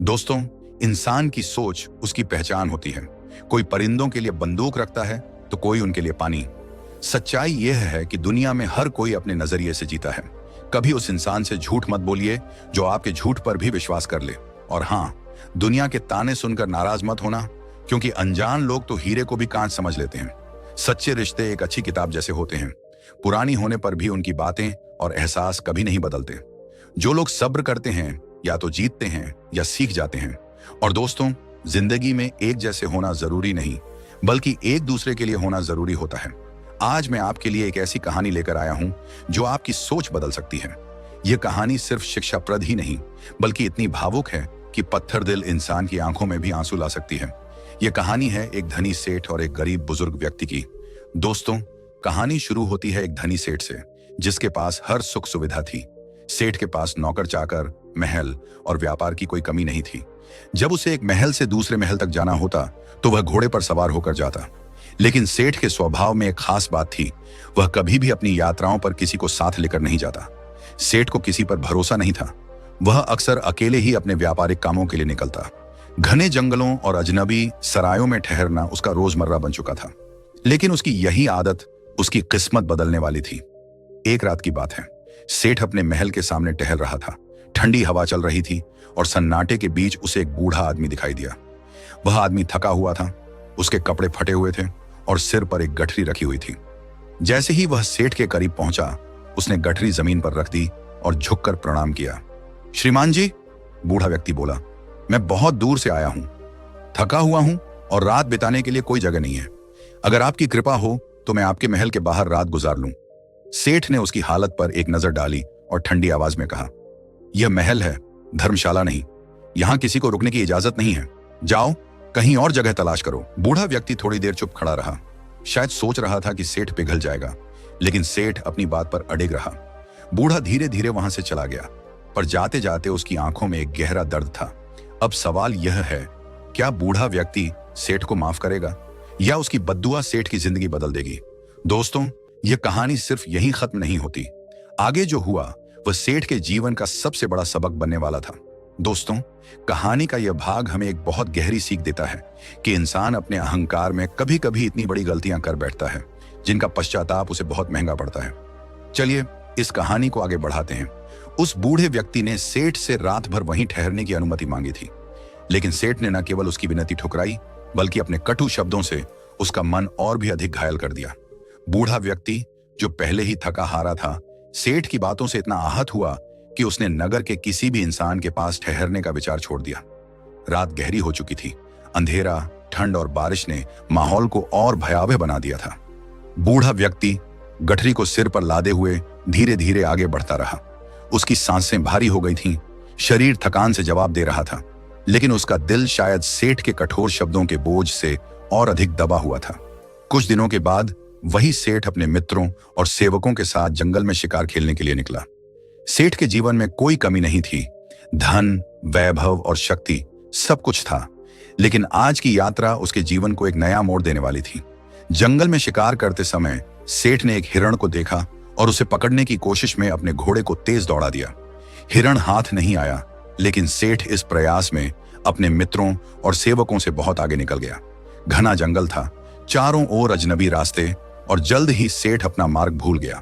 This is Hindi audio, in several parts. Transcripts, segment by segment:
दोस्तों, इंसान की सोच उसकी पहचान होती है। कोई परिंदों के लिए बंदूक रखता है तो कोई उनके लिए पानी। सच्चाई यह है कि दुनिया में हर कोई अपने नजरिए से जीता है। कभी उस इंसान से झूठ मत बोलिए जो आपके झूठ पर भी विश्वास कर ले। और हाँ, दुनिया के ताने सुनकर नाराज मत होना, क्योंकि अनजान लोग तो हीरे को भी कांच समझ लेते हैं। सच्चे रिश्ते एक अच्छी किताब जैसे होते हैं, पुरानी होने पर भी उनकी बातें और एहसास कभी नहीं बदलते। जो लोग सब्र करते हैं या तो जीतते हैं या सीख जाते हैं। और दोस्तों, जिंदगी में एक जैसे होना जरूरी नहीं, बल्कि एक दूसरे के लिए होना जरूरी होता है। आज मैं आपके लिए एक ऐसी कहानी लेकर आया हूं जो आपकी सोच बदल सकती है। यह कहानी सिर्फ शिक्षाप्रद ही नहीं, बल्कि इतनी भावुक है कि पत्थर दिल इंसान की आंखों में भी आंसू ला सकती है। यह कहानी है एक धनी सेठ और एक गरीब बुजुर्ग व्यक्ति की। दोस्तों, कहानी शुरू होती है एक धनी सेठ से, जिसके पास हर सुख सुविधा थी। सेठ के पास नौकर चाकर, महल और व्यापार की कोई कमी नहीं थी। जब उसे एक महल से दूसरे महल तक जाना होता तो वह घोड़े पर सवार होकर जाता। लेकिन सेठ के स्वभाव में एक खास बात थी, वह कभी भी अपनी यात्राओं पर किसी को साथ लेकर नहीं जाता। सेठ को किसी पर भरोसा नहीं था। वह अक्सर अकेले ही अपने व्यापारिक कामों के लिए निकलता। घने जंगलों और अजनबी सरायों में ठहरना उसका रोजमर्रा बन चुका था। लेकिन उसकी यही आदत उसकी किस्मत बदलने वाली थी। एक रात की बात है, सेठ अपने महल के सामने टहल रहा था। ठंडी हवा चल रही थी और सन्नाटे के बीच उसे एक बूढ़ा आदमी दिखाई दिया। वह आदमी थका हुआ था, उसके कपड़े फटे हुए थे और सिर पर एक गठरी रखी हुई थी। जैसे ही वह सेठ के करीब पहुंचा, उसने गठरी जमीन पर रख दी और झुककर प्रणाम किया। श्रीमान जी, बूढ़ा व्यक्ति बोला, मैं बहुत दूर से आया हूं, थका हुआ हूं और रात बिताने के लिए कोई जगह नहीं है। अगर आपकी कृपा हो तो मैं आपके महल के बाहर रात गुजार लूं। सेठ ने उसकी हालत पर एक नजर डाली और ठंडी आवाज में कहा, यह महल है, धर्मशाला नहीं। यहां किसी को रुकने की इजाजत नहीं है। जाओ, कहीं और जगह तलाश करो। बूढ़ा व्यक्ति थोड़ी देर चुप खड़ा रहा, शायद सोच रहा था कि सेठ पिघल जाएगा, लेकिन सेठ अपनी बात पर अड़िग रहा। बूढ़ा धीरे धीरे वहां से चला गया, पर जाते जाते उसकी आंखों में एक गहरा दर्द था। अब सवाल यह है, क्या बूढ़ा व्यक्ति सेठ को माफ करेगा या उसकी बद्दुआ सेठ की जिंदगी बदल देगी? दोस्तों, यह कहानी सिर्फ यहीं खत्म नहीं होती। आगे जो हुआ वह सेठ के जीवन का सबसे बड़ा सबक बनने वाला था। दोस्तों, कहानी का यह भाग हमें एक बहुत गहरी सीख देता है कि इंसान अपने अहंकार में कभी कभी इतनी बड़ी गलतियां कर बैठता है जिनका पश्चाताप उसे बहुत महंगा पड़ता है। चलिए इस कहानी को आगे बढ़ाते हैं। उस बूढ़े व्यक्ति ने सेठ से रात भर वहीं ठहरने की अनुमति मांगी थी, लेकिन सेठ ने न केवल उसकी विनती ठुकराई, बल्कि अपने कटु शब्दों से उसका मन और भी अधिक घायल कर दिया। बूढ़ा व्यक्ति, जो पहले ही थका हारा था, सेठ की बातों से इतना आहत हुआ कि उसने नगर के किसी भी इंसान के पास ठहरने का विचार छोड़ दिया। रात गहरी हो चुकी थी। अंधेरा, ठंड और बारिश ने माहौल को और भयावह बना दिया था। बूढ़ा व्यक्ति गठरी को सिर पर लादे हुए धीरे धीरे आगे बढ़ता रहा। उसकी सांसें भारी हो गई थीं, शरीर थकान से जवाब दे रहा था, लेकिन उसका दिल शायद सेठ के कठोर शब्दों के बोझ से और अधिक दबा हुआ था। कुछ दिनों के बाद वही सेठ अपने मित्रों और सेवकों के साथ जंगल में शिकार खेलने के लिए निकला। सेठ के जीवन में कोई कमी नहीं थी। धन, वैभव और शक्ति सब कुछ था, लेकिन आज की यात्रा उसके जीवन को एक नया मोड़ देने वाली थी। जंगल में शिकार करते समय सेठ ने एक हिरण को देखा और उसे पकड़ने की कोशिश में अपने घोड़े को तेज दौड़ा दिया। हिरण हाथ नहीं आया, लेकिन सेठ इस प्रयास में अपने मित्रों और सेवकों से बहुत आगे निकल गया। घना जंगल था, चारों ओर अजनबी रास्ते, और जल्द ही सेठ अपना मार्ग भूल गया।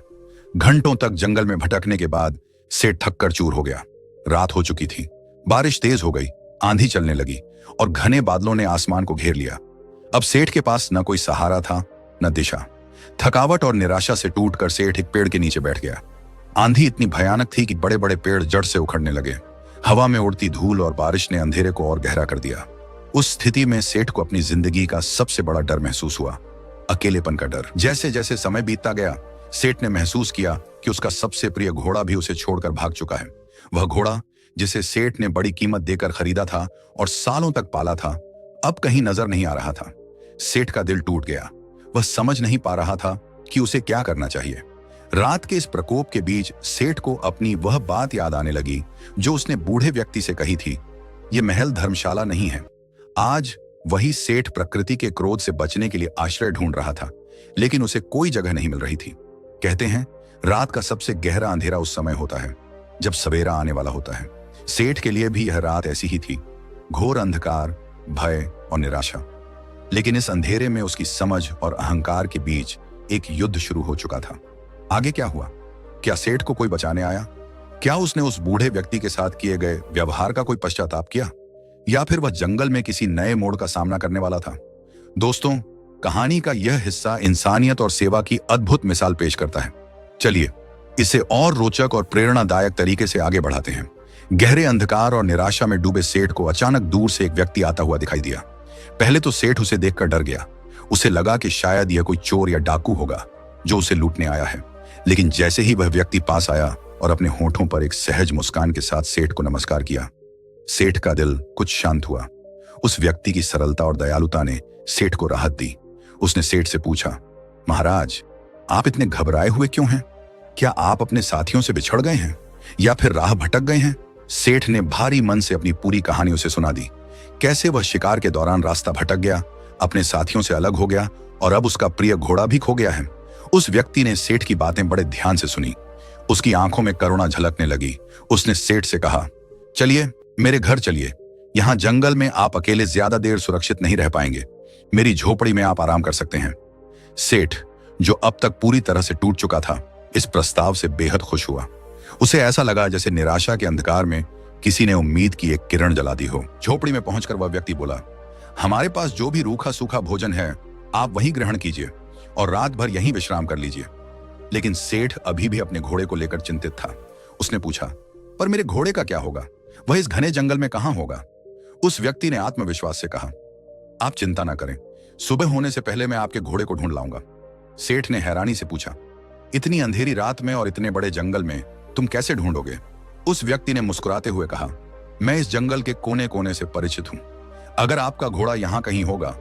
घंटों तक जंगल में भटकने के बाद सेठ थक कर चूर हो गया। रात हो चुकी थी, बारिश तेज हो गई, आंधी चलने लगी और घने बादलों ने आसमान को घेर लिया। अब सेठ के पास न कोई सहारा था, न दिशा। थकावट और निराशा से टूटकर सेठ एक पेड़ के नीचे बैठ गया। आंधी इतनी भयानक थी कि बड़े बड़े पेड़ जड़ से उखड़ने लगे। हवा में उड़ती धूल और बारिश ने अंधेरे को और गहरा कर दिया। उस स्थिति में सेठ को अपनी जिंदगी का सबसे बड़ा डर महसूस हुआ, अकेलेपन का डर। जैसे जैसे समय बीतता गया, सेठ ने महसूस किया कि उसका सबसे प्रिय घोड़ा भी उसे छोड़कर भाग चुका है। वह घोड़ा, जिसे सेठ ने बड़ी कीमत देकर खरीदा था और सालों तक पाला था, अब कहीं नजर नहीं आ रहा था। सेठ का दिल टूट गया। वह समझ नहीं पा रहा था कि उसे क्या करना चाहिए। रात के इस प्रकोप के बीच सेठ को अपनी वह बात याद आने लगी जो उसने बूढ़े व्यक्ति से कही थी, यह महल धर्मशाला नहीं है। आज वही सेठ प्रकृति के क्रोध से बचने के लिए आश्रय ढूंढ रहा था, लेकिन उसे कोई जगह नहीं मिल रही थी। कहते हैं, रात का सबसे गहरा अंधेरा उस समय होता है जब सवेरा आने वाला होता है। सेठ के लिए भी यह रात ऐसी ही थी। घोर अंधकार, भय और निराशा। लेकिन इस अंधेरे में उसकी समझ और अहंकार के बीच एक युद्ध शुरू हो चुका था। आगे क्या हुआ? क्या सेठ को कोई बचाने आया? क्या उसने उस बूढ़े व्यक्ति के साथ किए गए व्यवहार का कोई पश्चाताप किया, या फिर वह जंगल में किसी नए मोड़ का सामना करने वाला था? दोस्तों, कहानी का यह हिस्सा इंसानियत और सेवा की अद्भुत मिसाल पेश करता है। चलिए इसे और रोचक और प्रेरणादायक तरीके से आगे बढ़ाते हैं। गहरे अंधकार और निराशा में डूबे सेठ को अचानक दूर से एक व्यक्ति आता हुआ दिखाई दिया। पहले तो सेठ उसे देखकर डर गया। उसे लगा कि शायद यह कोई चोर या डाकू होगा जो उसे लूटने आया है। लेकिन जैसे ही वह व्यक्ति पास आया और अपने होठों पर एक सहज मुस्कान के साथ सेठ को नमस्कार किया, सेठ का दिल कुछ शांत हुआ। उस व्यक्ति की सरलता और दयालुता ने सेठ को राहत दी। उसने सेठ से पूछा, महाराज, आप इतने घबराए हुए क्यों हैं? क्या आप अपने साथियों से बिछड़ गए हैं या फिर राह भटक गए हैं? सेठ ने भारी मन से अपनी पूरी कहानी उसे सुना दी। कैसे वह शिकार के दौरान रास्ता भटक गया, अपने साथियों से अलग हो गया और अब उसका प्रिय घोड़ा भी खो गया है। उस व्यक्ति ने सेठ की बातें बड़े ध्यान से सुनी। उसकी आंखों में करुणा झलकने लगी। उसने सेठ से कहा, चलिए मेरे घर चलिए। यहाँ जंगल में आप अकेले ज्यादा देर सुरक्षित नहीं रह पाएंगे। मेरी झोपड़ी में आप आराम कर सकते हैं। सेठ, जो अब तक पूरी तरह से टूट चुका था, इस प्रस्ताव से बेहद खुश हुआ। उसे ऐसा लगा जैसे निराशा के अंधकार में किसी ने उम्मीद की एक किरण जला दी हो। झोपड़ी में पहुंचकर वह व्यक्ति बोला, हमारे पास जो भी रूखा सूखा भोजन है आप वहीं ग्रहण कीजिए और रात भर यहीं विश्राम कर लीजिए। लेकिन सेठ अभी भी अपने घोड़े को लेकर चिंतित था। उसने पूछा, पर मेरे घोड़े का क्या होगा? वह इस घने जंगल में कहां होगा? उस व्यक्ति ने आत्मविश्वास से कहा, आप चिंता ना करें, सुबह होने से पहले मैं आपके घोड़े को ढूंढ लाऊंगा। सेठ ने हैरानी से पूछा, इतनी अंधेरी रात में और इतने बड़े जंगल में तुम कैसे ढूंढोगे? उस व्यक्ति ने मुस्कुराते हुए कहा, मैं इस जंगल के कोने कोने से परिचित हूं। अगर आपका घोड़ा यहां कहीं होगा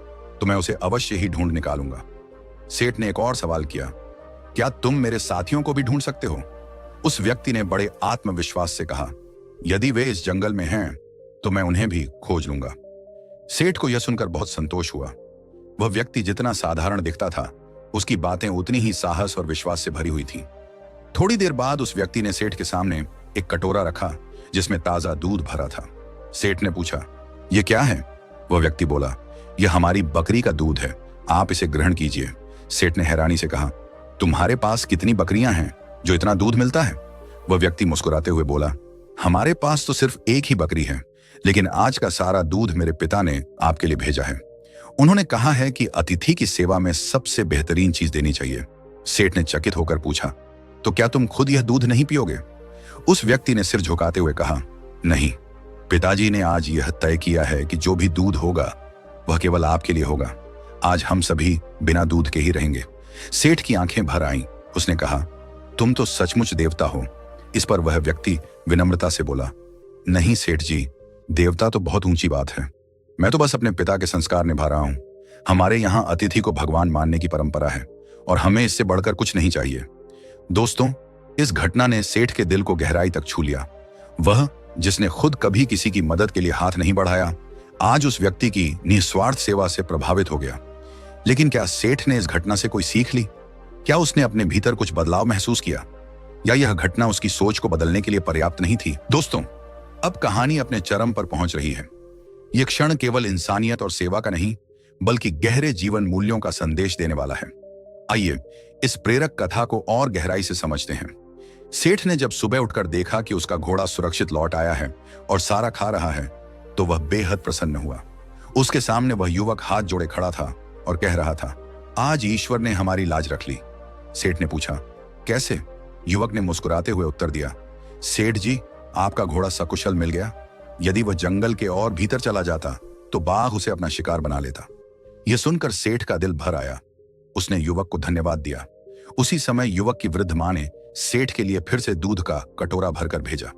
तो मैं उसे अवश्य ही ढूंढ निकालूंगा। सेठ ने एक और सवाल किया, क्या तुम मेरे साथियों को भी ढूंढ सकते हो? उस व्यक्ति ने बड़े आत्मविश्वास से कहा, यदि वे इस जंगल में हैं तो मैं उन्हें भी खोज लूंगा। सेठ को यह सुनकर बहुत संतोष हुआ। वह व्यक्ति जितना साधारण दिखता था, उसकी बातें उतनी ही साहस और विश्वास से भरी हुई थी। थोड़ी देर बाद उस व्यक्ति ने सेठ के सामने एक कटोरा रखा जिसमें ताजा दूध भरा था। सेठ ने पूछा, यह क्या है? वह व्यक्ति बोला, यह हमारी बकरी का दूध है, आप इसे ग्रहण कीजिए। सेठ ने हैरानी से कहा, तुम्हारे पास कितनी बकरियां हैं जो इतना दूध मिलता है? वह व्यक्ति मुस्कुराते हुए बोला, हमारे पास तो सिर्फ एक ही बकरी है, लेकिन आज का सारा दूध मेरे पिता ने आपके लिए भेजा है। उन्होंने कहा है कि अतिथि की सेवा में सबसे बेहतरीन चीज देनी चाहिए। सेठ ने चकित होकर पूछा, तो क्या तुम खुद यह दूध नहीं पियोगे? उस व्यक्ति ने सिर झुकाते हुए कहा, नहीं, पिताजी ने आज यह तय किया है कि जो भी दूध होगा वह केवल आपके लिए होगा। आज हम सभी बिना दूध के ही रहेंगे। सेठ की आंखें भर आईं। उसने कहा, तुम तो सचमुच देवता हो। इस पर वह व्यक्ति विनम्रता से बोला, नहीं सेठ जी, देवता तो बहुत ऊंची बात है। मैं तो बस अपने पिता के संस्कार निभा रहा हूं। हमारे यहाँ अतिथि को भगवान मानने की परंपरा है और हमें इससे बढ़कर कुछ नहीं चाहिए। दोस्तों, इस घटना ने सेठ के दिल को गहराई तक छू लिया। वह, जिसने खुद कभी किसी की मदद के लिए हाथ नहीं बढ़ाया, आज उस व्यक्ति की निस्वार्थ सेवा से प्रभावित हो गया। लेकिन क्या सेठ ने इस घटना से कोई सीख ली? क्या उसने अपने भीतर कुछ बदलाव महसूस किया, या यह घटना उसकी सोच को बदलने के लिए पर्याप्त नहीं थी? दोस्तों, अब कहानी अपने चरम पर पहुंच रही है। यह क्षण केवल इंसानियत और सेवा का नहीं, बल्कि गहरे जीवन मूल्यों का संदेश देने वाला है। आइए इस प्रेरक कथा को और गहराई से समझते हैं। सेठ ने जब सुबह उठकर देखा कि उसका घोड़ा सुरक्षित लौट आया है और सारा खा रहा है, तो वह बेहद प्रसन्न हुआ। उसके सामने वह युवक हाथ जोड़े खड़ा था और कह रहा था, आज ईश्वर ने हमारी लाज रख ली। सेठ ने पूछा, कैसे? युवक ने मुस्कुराते हुए उत्तर दिया, सेठ जी, आपका घोड़ा सकुशल मिल गया। यदि वह जंगल के और भीतर चला जाता तो बाघ उसे अपना शिकार बना लेता। यह सुनकर सेठ का दिल भर आया। उसने युवक को धन्यवाद दिया। उसी समय युवक की वृद्ध मां ने सेठ के लिए फिर से दूध का कटोरा भरकर भेजा।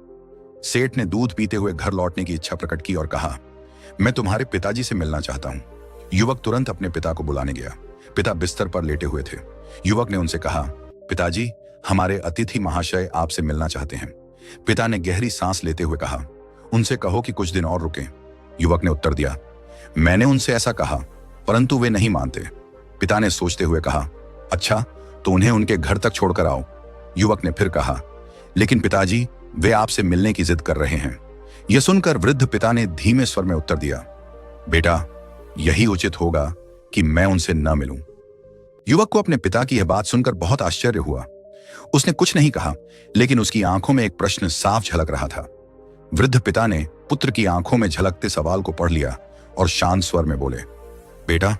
सेठ ने दूध पीते हुए घर लौटने की इच्छा प्रकट की और कहा, मैं तुम्हारे पिताजी से मिलना चाहता हूं। युवक तुरंत अपने पिता को बुलाने गया। पिता बिस्तर पर लेटे हुए थे। युवक ने उनसे कहा, पिताजी, हमारे अतिथि महाशय आपसे मिलना चाहते हैं। पिता ने गहरी सांस लेते हुए कहा, उनसे कहो कि कुछ दिन और रुकें। युवक ने उत्तर दिया, मैंने उनसे ऐसा कहा, परंतु वे नहीं मानते। पिता ने सोचते हुए कहा, अच्छा, तो उन्हें उनके घर तक छोड़कर आओ। युवक ने फिर कहा, लेकिन पिताजी, वे आपसे मिलने की जिद कर रहे हैं। यह सुनकर वृद्ध पिता ने धीमे स्वर में उत्तर दिया, बेटा, यही उचित होगा कि मैं उनसे न मिलूं। युवक को अपने पिता की यह बात सुनकर बहुत आश्चर्य हुआ। उसने कुछ नहीं कहा, लेकिन उसकी आंखों में एक प्रश्न साफ झलक रहा था। वृद्ध पिता ने पुत्र की आंखों में झलकते सवाल को पढ़ लिया और शांत स्वर में बोले, बेटा,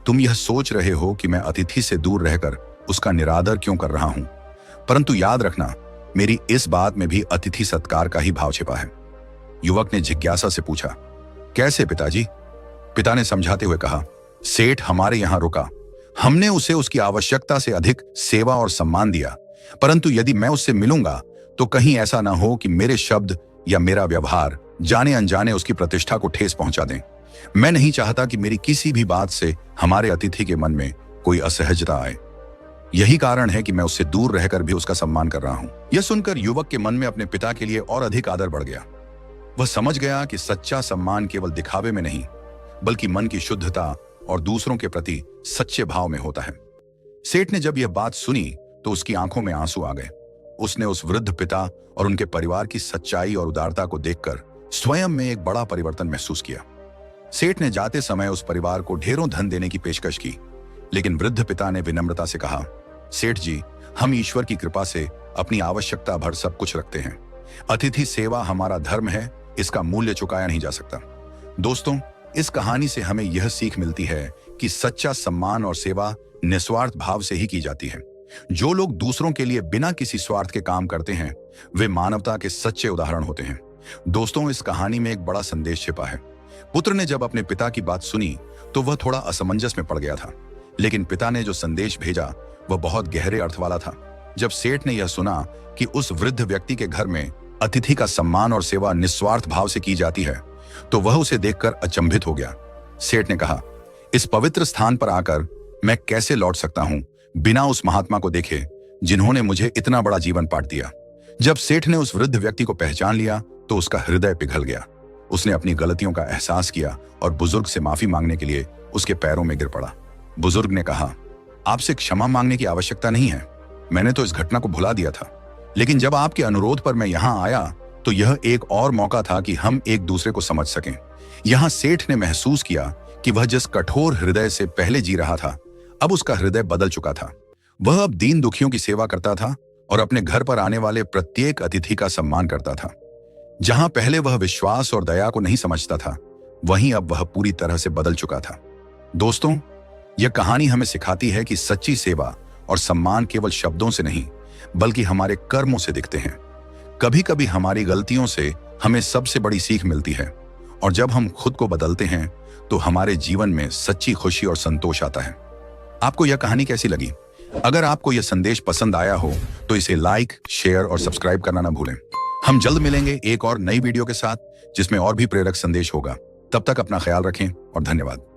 तुम यह सोच रहे हो कि मैं अतिथि से दूर रहकर उसका निरादर क्यों कर रहा हूं, परंतु याद रखना, मेरी इस बात में भी अतिथि सत्कार का ही भाव छिपा है। युवक ने जिज्ञासा से पूछा, कैसे पिताजी? पिता ने समझाते हुए कहा, सेठ हमारे यहां रुका, हमने उसे उसकी आवश्यकता से अधिक सेवा और सम्मान दिया, परंतु यदि मैं उससे मिलूंगा तो कहीं ऐसा ना हो कि मेरे शब्द या मेरा व्यवहार जाने अनजाने उसकी प्रतिष्ठा को ठेस पहुंचा दें। मैं नहीं चाहता कि मेरी किसी भी बात से हमारे अतिथि के मन में कोई असहजता आए। यही कारण है कि मैं उससे दूर रहकर भी उसका सम्मान कर रहा हूं। यह सुनकर युवक के मन में अपने पिता के लिए और अधिक आदर बढ़ गया। वह समझ गया कि सच्चा सम्मान केवल दिखावे में नहीं, बल्कि मन की शुद्धता और दूसरों के प्रति सच्चे भाव में होता है। सेठ ने जब यह बात सुनी तो उसकी आंखों में आंसू आ गए। उसने उस वृद्ध पिता और उनके परिवार की सच्चाई और उदारता को देखकर स्वयं में एक बड़ा परिवर्तन महसूस किया। सेठ ने जाते समय उस परिवार को ढेरों धन देने की पेशकश की, लेकिन वृद्ध पिता ने विनम्रता से कहा, सेठ जी, हम ईश्वर की कृपा से अपनी आवश्यकता भर सब कुछ रखते हैं। अतिथि सेवा हमारा धर्म है, इसका मूल्य चुकाया नहीं जा सकता। दोस्तों, इस कहानी से हमें यह सीख मिलती है कि सच्चा सम्मान और सेवा निस्वार्थ भाव से ही की जाती है। जो लोग दूसरों के लिए बिना किसी स्वार्थ के काम करते हैं, वे मानवता के सच्चे उदाहरण होते हैं। दोस्तों, इस कहानी में एक बड़ा संदेश छिपा है। पुत्र ने जब अपने पिता की बात सुनी तो वह थोड़ा असमंजस में पड़ गया था, लेकिन पिता ने जो संदेश भेजा वह बहुत गहरे अर्थ वाला था। जब सेठ ने यह सुना कि उस वृद्ध व्यक्ति के घर में अतिथि का सम्मान और सेवा निस्वार्थ भाव से की जाती है, तो वह उसे देखकर अचंभित हो गया। सेठ ने कहा, इस पवित्र स्थान पर आकर मैं कैसे लौट सकता हूं बिना उस महात्मा को देखे जिन्होंने मुझे इतना बड़ा जीवन पाठ दिया। जब सेठ ने उस वृद्ध व्यक्ति को पहचान लिया तो उसका हृदय पिघल गया। उसने अपनी गलतियों का एहसास किया और बुजुर्ग से माफी मांगने के लिए उसके पैरों में गिर पड़ा। बुजुर्ग ने कहा, आपसे क्षमा मांगने की आवश्यकता नहीं है, मैंने तो इस घटना को भुला दिया था, लेकिन जब आपके अनुरोध पर मैं यहाँ आया तो यह एक और मौका था कि हम एक दूसरे को समझ सकें। यहाँ सेठ ने महसूस किया कि वह जिस कठोर हृदय से पहले जी रहा था, अब उसका हृदय बदल चुका था। वह अब दीन दुखियों की सेवा करता था और अपने घर पर आने वाले प्रत्येक अतिथि का सम्मान करता था। जहां पहले वह विश्वास और दया को नहीं समझता था, वहीं अब वह पूरी तरह से बदल चुका था। दोस्तों, यह कहानी हमें सिखाती है कि सच्ची सेवा और सम्मान केवल शब्दों से नहीं, बल्कि हमारे कर्मों से दिखते हैं। कभी कभी हमारी गलतियों से हमें सबसे बड़ी सीख मिलती है, और जब हम खुद को बदलते हैं तो हमारे जीवन में सच्ची खुशी और संतोष आता है। आपको यह कहानी कैसी लगी? अगर आपको यह संदेश पसंद आया हो तो इसे लाइक, शेयर और सब्सक्राइब करना ना भूलें। हम जल्द मिलेंगे एक और नई वीडियो के साथ जिसमें और भी प्रेरक संदेश होगा। तब तक अपना ख्याल रखें और धन्यवाद।